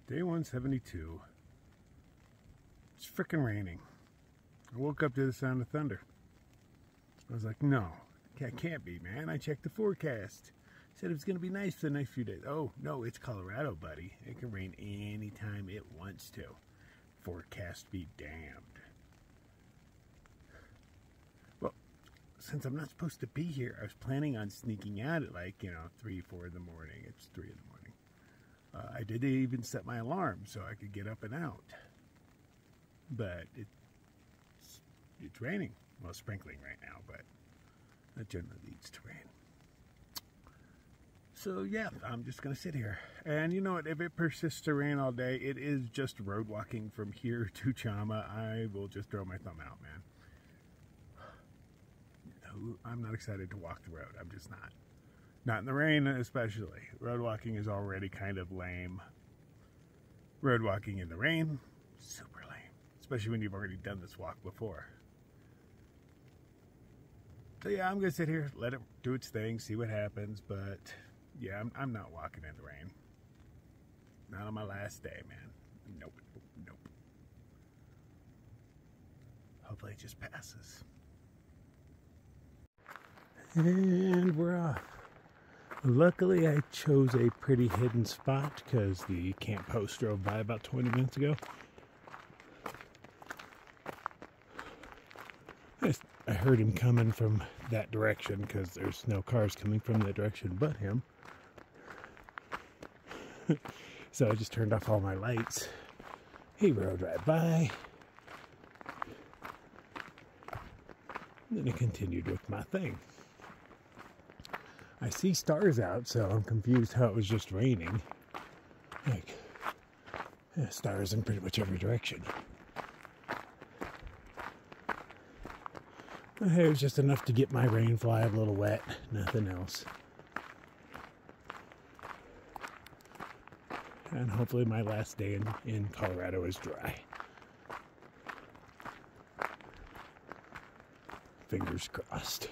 Day 172. It's frickin' raining. I woke up to the sound of thunder. I was like, no, it can't be, man. I checked the forecast. Said it was going to be nice for the next few days. Oh, no, it's Colorado, buddy. It can rain anytime it wants to. Forecast be damned. Well, since I'm not supposed to be here, I was planning on sneaking out at 3, 4 in the morning. It's 3 in the morning. I did even set my alarm so I could get up and out. But it's raining. Well, sprinkling right now, but that generally leads to rain. So yeah, I'm just going to sit here. And you know what? If it persists to rain all day, it is just road walking from here to Chama. I will just throw my thumb out, man. I'm not excited to walk the road. I'm just not. Not in the rain, especially. Road walking is already kind of lame. Road walking in the rain, super lame. Especially when you've already done this walk before. So yeah, I'm going to sit here, let it do its thing, see what happens. But yeah, I'm not walking in the rain. Not on my last day, man. Nope, nope. Hopefully it just passes. And we're off. Luckily, I chose a pretty hidden spot because the camp host drove by about 20 minutes ago. I heard him coming from that direction because there's no cars coming from that direction but him. So I just turned off all my lights. He rode right by. Then I continued with my thing. I see stars out, so I'm confused how it was just raining. Like, yeah, stars in pretty much every direction. But hey, it was just enough to get my rain fly a little wet, nothing else. And hopefully my last day in Colorado is dry. Fingers crossed.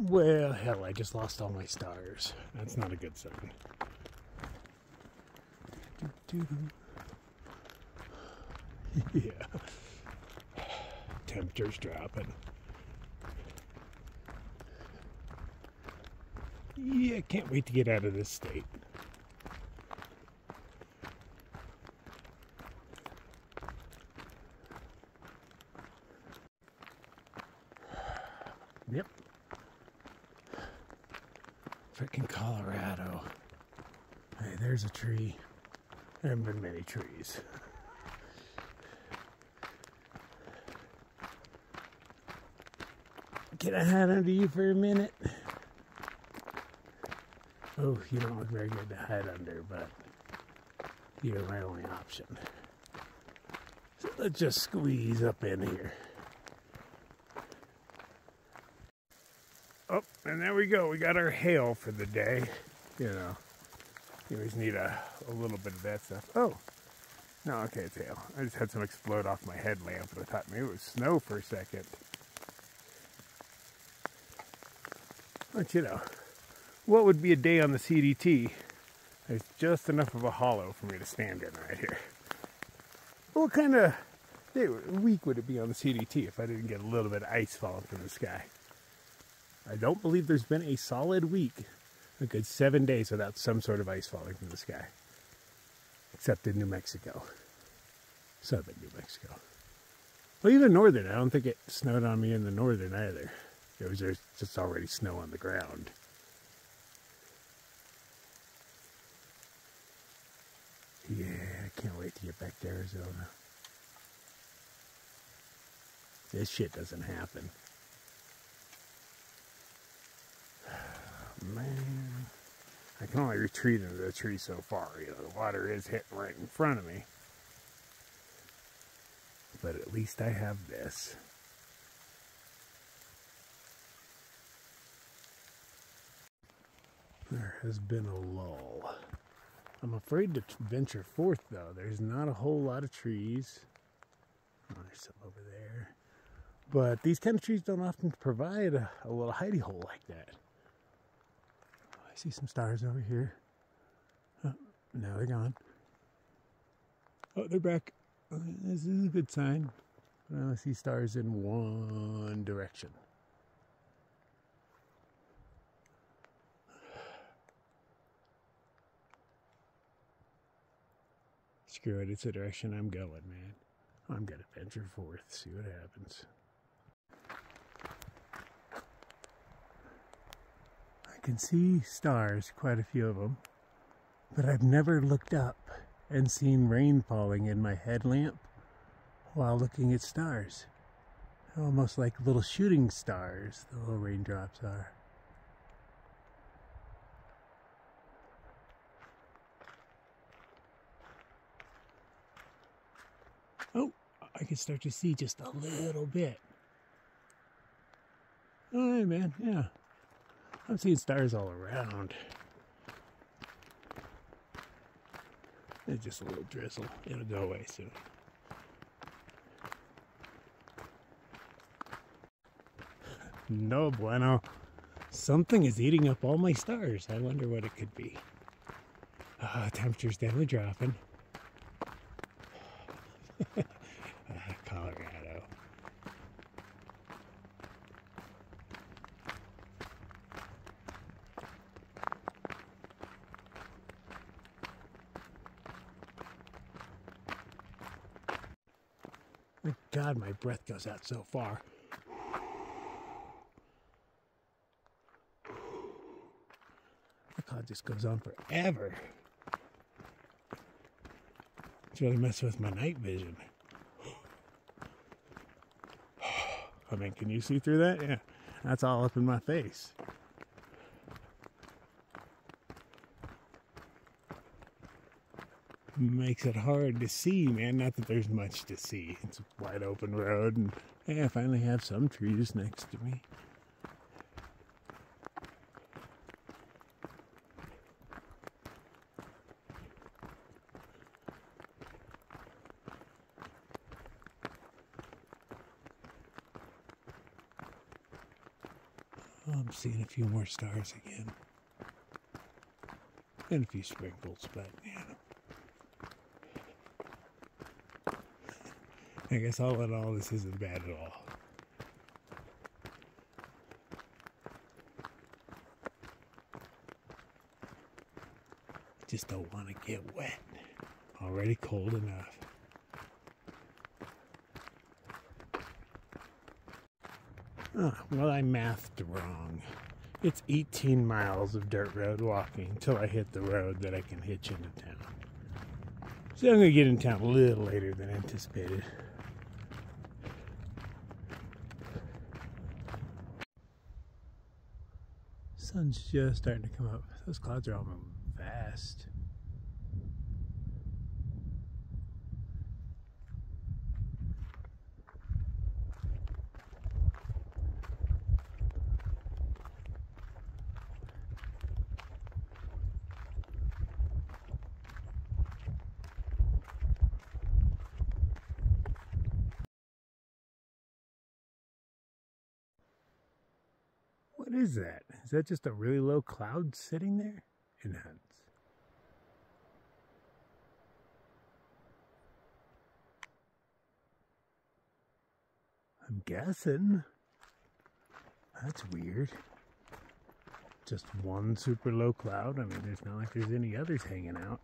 Well, hell, I just lost all my stars. That's not a good sign. Yeah. Temperature's dropping. Yeah, can't wait to get out of this state. Yep. Frickin' Colorado. Hey, there's a tree. There haven't been many trees. Can I hide under you for a minute? Oh, you don't look very good to hide under, but you're my only option. So let's just squeeze up in here. Oh, and there we go. We got our hail for the day. You know, you always need a little bit of that stuff. Oh, no, okay, it's hail. I just had some explode off my headlamp, and I thought maybe it was snow for a second. But you know, what would be a day on the CDT? There's just enough of a hollow for me to stand in right here. What kind of week would it be on the CDT if I didn't get a little bit of ice falling from the sky? I don't believe there's been a solid week, a good 7 days without some sort of ice falling from the sky. Except in New Mexico. Southern New Mexico. Well, even northern, I don't think it snowed on me in the northern either. There's just already snow on the ground. Yeah, I can't wait to get back to Arizona. This shit doesn't happen. Man, I can only retreat into the tree so far. You know, the water is hitting right in front of me. But at least I have this. There has been a lull. I'm afraid to venture forth, though. There's not a whole lot of trees. Oh, there's some over there. But these kind of trees don't often provide a little hidey hole like that. I see some stars over here. Oh, now they're gone. Oh, they're back. This is a good sign. I see stars in one direction. Screw it, it's the direction I'm going, man. I'm gonna venture forth, see what happens. I can see stars, quite a few of them, but I've never looked up and seen rain falling in my headlamp while looking at stars. Almost like little shooting stars, the little raindrops are. Oh, I can start to see just a little bit. Oh, hey man, yeah. I'm seeing stars all around. It's just a little drizzle. It'll go away soon. No bueno. Something is eating up all my stars. I wonder what it could be. Temperature's definitely dropping. Colorado. My God, my breath goes out so far. The cloud just goes on forever. It's really messing with my night vision. I mean, can you see through that? Yeah, that's all up in my face. Makes it hard to see, man. Not that there's much to see. It's a wide open road, and hey, I finally have some trees next to me. Oh, I'm seeing a few more stars again. And a few sprinkles, but yeah. I guess all in all, this isn't bad at all. Just don't want to get wet. Already cold enough. Oh, well, I mathed wrong. It's 18 miles of dirt road walking till I hit the road that I can hitch into town. So I'm going to get in town a little later than anticipated. Sun's just starting to come up. Those clouds are all moving fast. What is that? Is that just a really low cloud sitting there? Enhance. I'm guessing. That's weird. Just one super low cloud? I mean, there's not like there's any others hanging out.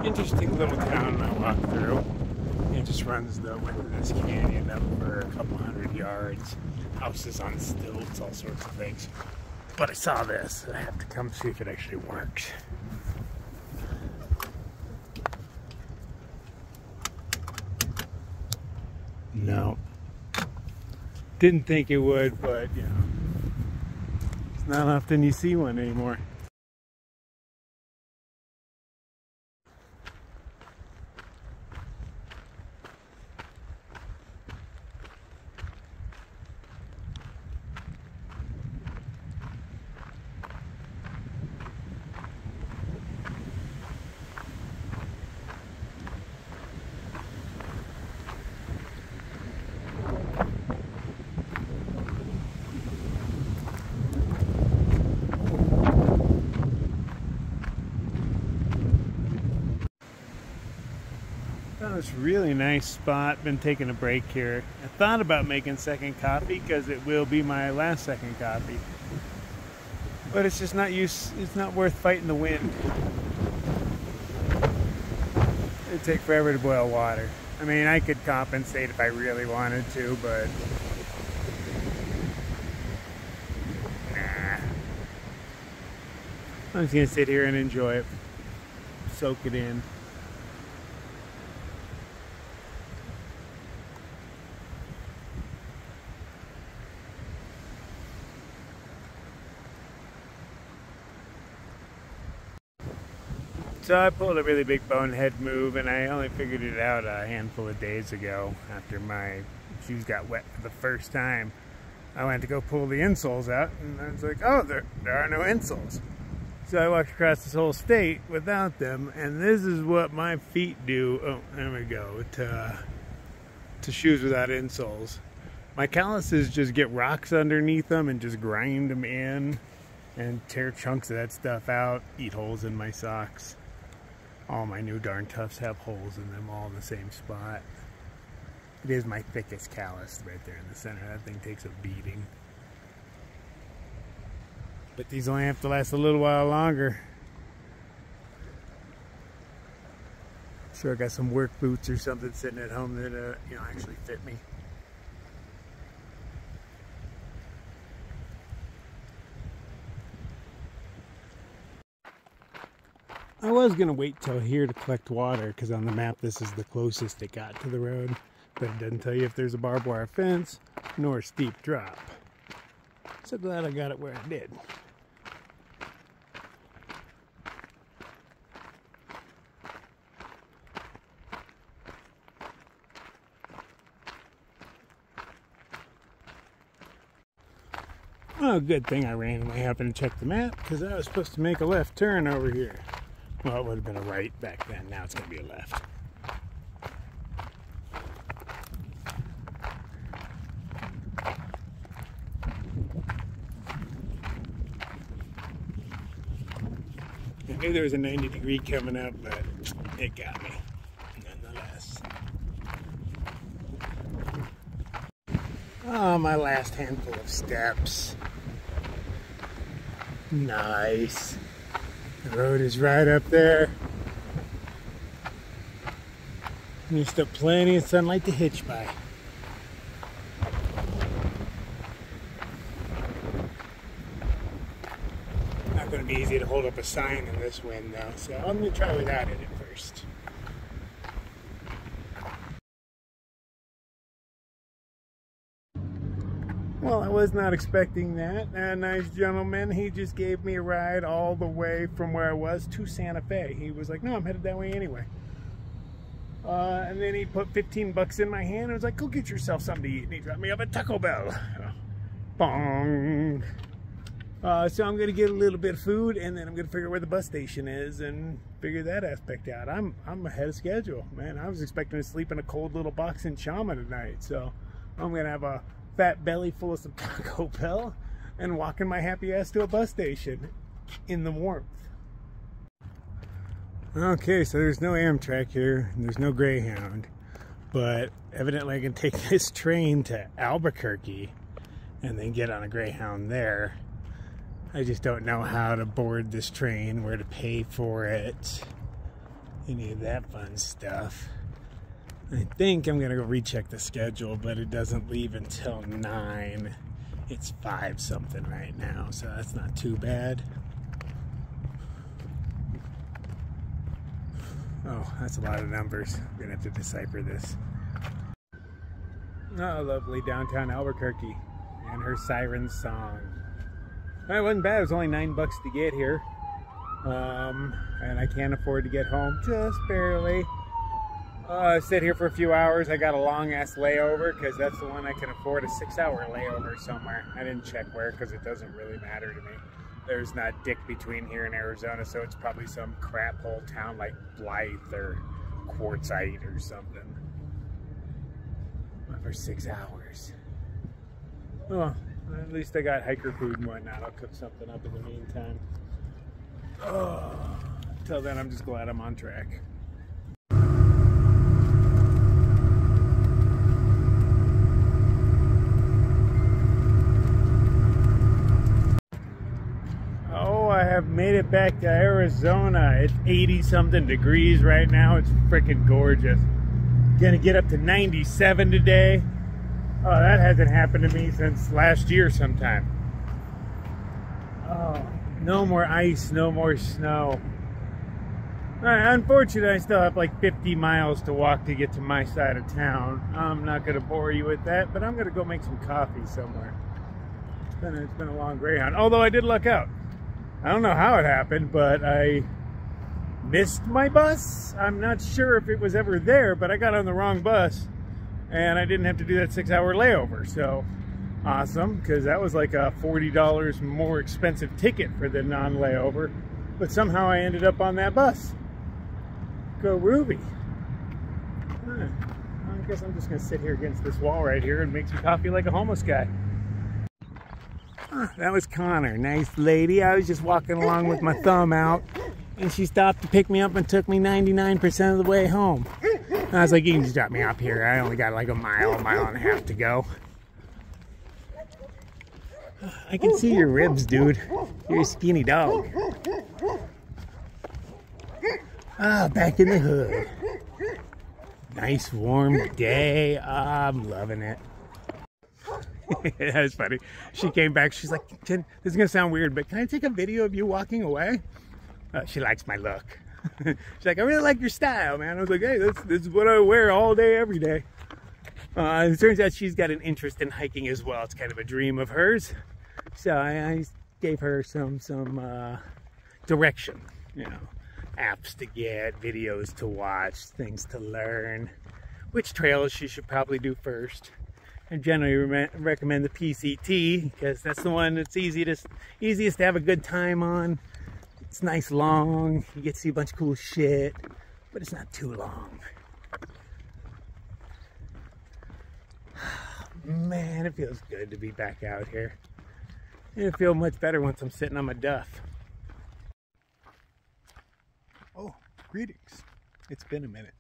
Interesting little town I walked through. It just runs the width of this canyon up for a couple 100 yards. Houses on stilts, all sorts of things. But I saw this. I have to come see if it actually works. No. Didn't think it would, but you know, it's not often you see one anymore. Found this really nice spot. Been taking a break here. I thought about making second coffee because it will be my last second coffee, but it's just not use. It's not worth fighting the wind. It'd take forever to boil water. I mean, I could compensate if I really wanted to, but nah. I'm just gonna sit here and enjoy it, soak it in. So I pulled a really big bonehead move, and I only figured it out a handful of days ago after my shoes got wet for the first time. I went to go pull the insoles out, and I was like, oh, there are no insoles. So I walked across this whole state without them, and this is what my feet do. Oh, there we go, to shoes without insoles. My calluses just get rocks underneath them and just grind them in and tear chunks of that stuff out, eat holes in my socks. All my new Darn Toughs have holes in them, all in the same spot. It is my thickest callus right there in the center. That thing takes a beating. But these only have to last a little while longer. Sure, I got some work boots or something sitting at home that actually fit me. I was going to wait till here to collect water because on the map this is the closest it got to the road, but it doesn't tell you if there's a barbed wire fence nor a steep drop. So glad I got it where I did. Oh, good thing I randomly happened to check the map because I was supposed to make a left turn over here. Well, it would have been a right back then. Now it's going to be a left. I knew there was a 90-degree coming up, but it got me nonetheless. Oh, my last handful of steps. Nice. The road is right up there. And there's still plenty of sunlight to hitch by. Not going to be easy to hold up a sign in this wind though, so I'm going to try without it at first. Well, I was not expecting that. A nice gentleman, he just gave me a ride all the way from where I was to Santa Fe. He was like, no, I'm headed that way anyway. And then he put 15 bucks in my hand and was like, go get yourself something to eat. And he dropped me off at Taco Bell. Bong. So I'm going to get a little bit of food, and then I'm going to figure out where the bus station is and figure that aspect out. I'm ahead of schedule, man. I was expecting to sleep in a cold little box in Chama tonight. So I'm going to have a fat belly full of some Taco Bell and walking my happy ass to a bus station in the warmth. Okay, so there's no Amtrak here, and there's no Greyhound, but evidently I can take this train to Albuquerque and then get on a Greyhound there. I just don't know how to board this train, where to pay for it, any of that fun stuff. I think I'm gonna go recheck the schedule, but it doesn't leave until 9. It's 5 something right now, so that's not too bad. Oh, that's a lot of numbers. I'm gonna have to decipher this. Oh, lovely downtown Albuquerque and her siren song. It wasn't bad. It was only $9 to get here. And I can't afford to get home, just barely. I sit here for a few hours. I got a long ass layover because that's the one I can afford, a 6-hour layover somewhere. I didn't check where because it doesn't really matter to me. There's not dick between here and Arizona, so it's probably some crap hole town like Blythe or Quartzite or something. For 6 hours. Well, at least I got hiker food and whatnot. I'll cook something up in the meantime. Oh, till then, I'm just glad I'm on track. Oh, I have made it back to Arizona. It's 80-something degrees right now. It's freaking gorgeous. Gonna get up to 97 today. Oh, that hasn't happened to me since last year sometime. Oh, no more ice, no more snow. Unfortunately, I still have like 50 miles to walk to get to my side of town. I'm not gonna bore you with that, but I'm gonna go make some coffee somewhere. It's been a long Greyhound, although I did luck out. I don't know how it happened, but I missed my bus. I'm not sure if it was ever there, but I got on the wrong bus and I didn't have to do that 6-hour layover. So awesome, because that was like a $40 more expensive ticket for the non-layover, but somehow I ended up on that bus. Go Ruby. I guess I'm just gonna sit here against this wall right here and make some coffee like a homeless guy. That was Connor, nice lady. I was just walking along with my thumb out, and she stopped to pick me up and took me 99% of the way home. I was like, you can just drop me off here. I only got like a mile and a half to go. I can see your ribs, dude. You're a skinny dog. Ah, back in the hood. Nice warm day. I'm loving it. That was funny. She came back. She's like, this is going to sound weird, but can I take a video of you walking away? She likes my look. She's like, I really like your style, man. I was like, hey, this is what I wear all day, every day. It turns out she's got an interest in hiking as well. It's kind of a dream of hers. So I gave her some direction, you know, apps to get, videos to watch, things to learn, which trails she should probably do first. I generally recommend the PCT because that's the one that's easiest to have a good time on. It's nice long, you get to see a bunch of cool shit, but it's not too long. Man, it feels good to be back out here. It'll feel much better once I'm sitting on my duff. Oh, greetings. It's been a minute.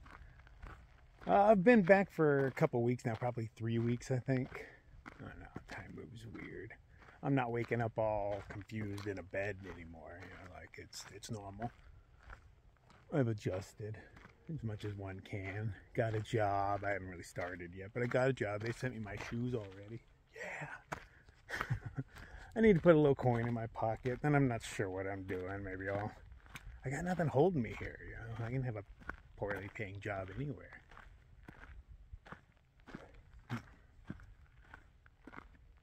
I've been back for a couple weeks now, probably 3 weeks, I think. I don't know, time moves weird. I'm not waking up all confused in a bed anymore, you know, like it's normal. I've adjusted as much as one can. Got a job. I haven't really started yet, but I got a job. They sent me my shoes already. Yeah. I need to put a little coin in my pocket, and I'm not sure what I'm doing. Maybe I got nothing holding me here, you know. I can have a poorly paying job anywhere.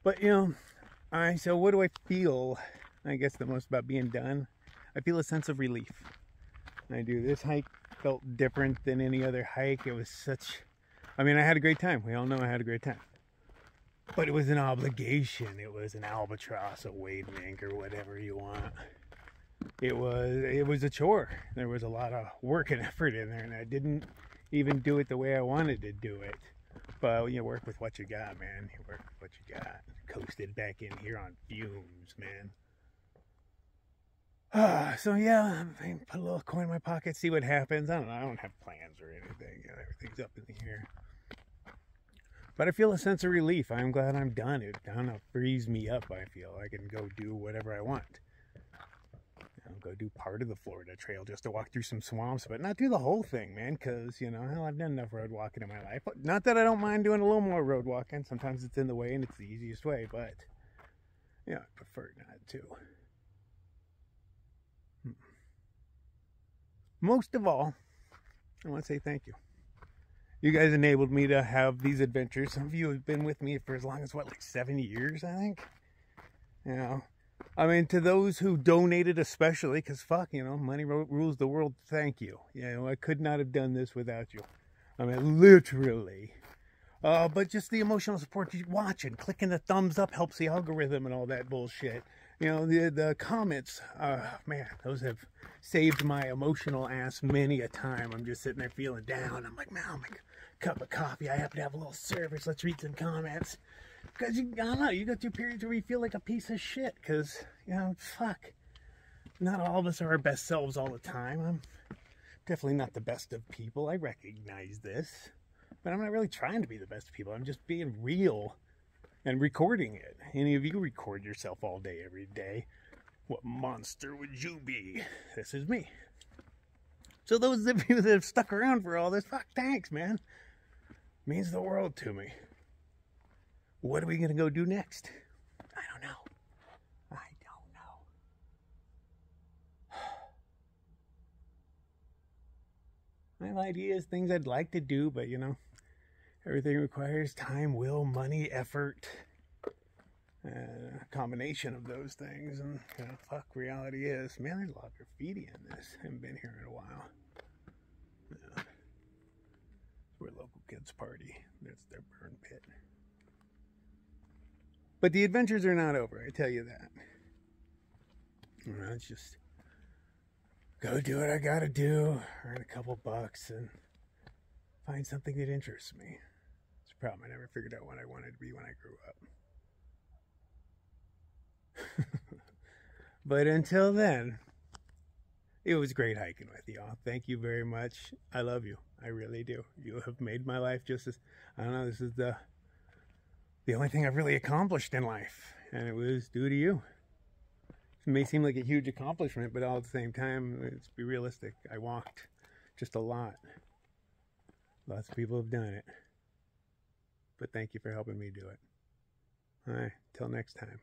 But, you know, so what do I feel, I guess, the most about being done? I feel a sense of relief. I do. This hike felt different than any other hike. It was I mean, I had a great time. We all know I had a great time. But it was an obligation. It was an albatross, a wading anchor, whatever you want. It was a chore. There was a lot of work and effort in there, and I didn't even do it the way I wanted to do it. But you work with what you got, man. You work with what you got. Coasted back in here on fumes, man. So yeah, I put a little coin in my pocket, see what happens. I don't know. I don't have plans or anything. You know, everything's up in the air. But I feel a sense of relief. I'm glad I'm done. It kind of frees me up, I feel. I can go do whatever I want. You go do part of the Florida Trail just to walk through some swamps, but not do the whole thing, man, because, you know, hell, I've done enough road walking in my life. Not that I don't mind doing a little more road walking. Sometimes it's in the way and it's the easiest way, but, yeah, I prefer not to. Most of all, I want to say thank you. You guys enabled me to have these adventures. Some of you have been with me for as long as, what, like 7 years, I think? You know, I mean, to those who donated especially, because fuck, you know, money rules the world, thank you. You know, I could not have done this without you. I mean, literally. But just the emotional support, watching, clicking the thumbs up helps the algorithm and all that bullshit. You know, the comments, man, those have saved my emotional ass many a time. I'm just sitting there feeling down. I'm like, man, I'll make a cup of coffee. I happen to have a little service. Let's read some comments. Because, I don't know, you go through periods where you feel like a piece of shit. Because, you know, fuck. Not all of us are our best selves all the time. I'm definitely not the best of people. I recognize this. But I'm not really trying to be the best of people. I'm just being real and recording it. Any of you record yourself all day, every day. What monster would you be? This is me. So those of you that have stuck around for all this, fuck, thanks, man. Means the world to me. What are we going to go do next? I don't know. I don't know. I have ideas, things I'd like to do, but, you know, everything requires time, will, money, effort, a combination of those things. And, you know, fuck, reality is, man, there's a lot of graffiti in this. I haven't been here in a while. Yeah. We're a local kids party. That's their burn pit. But the adventures are not over, I tell you that. You know, it's just go do what I gotta do, earn a couple bucks, and find something that interests me. It's a problem. I never figured out what I wanted to be when I grew up. But until then, it was great hiking with y'all. Thank you very much. I love you. I really do. You have made my life just as, I don't know, this is the only thing I've really accomplished in life, and it was due to you. It may seem like a huge accomplishment, but all at the same time, let's be realistic. I walked just a lot. Lots of people have done it. But thank you for helping me do it. All right, till next time.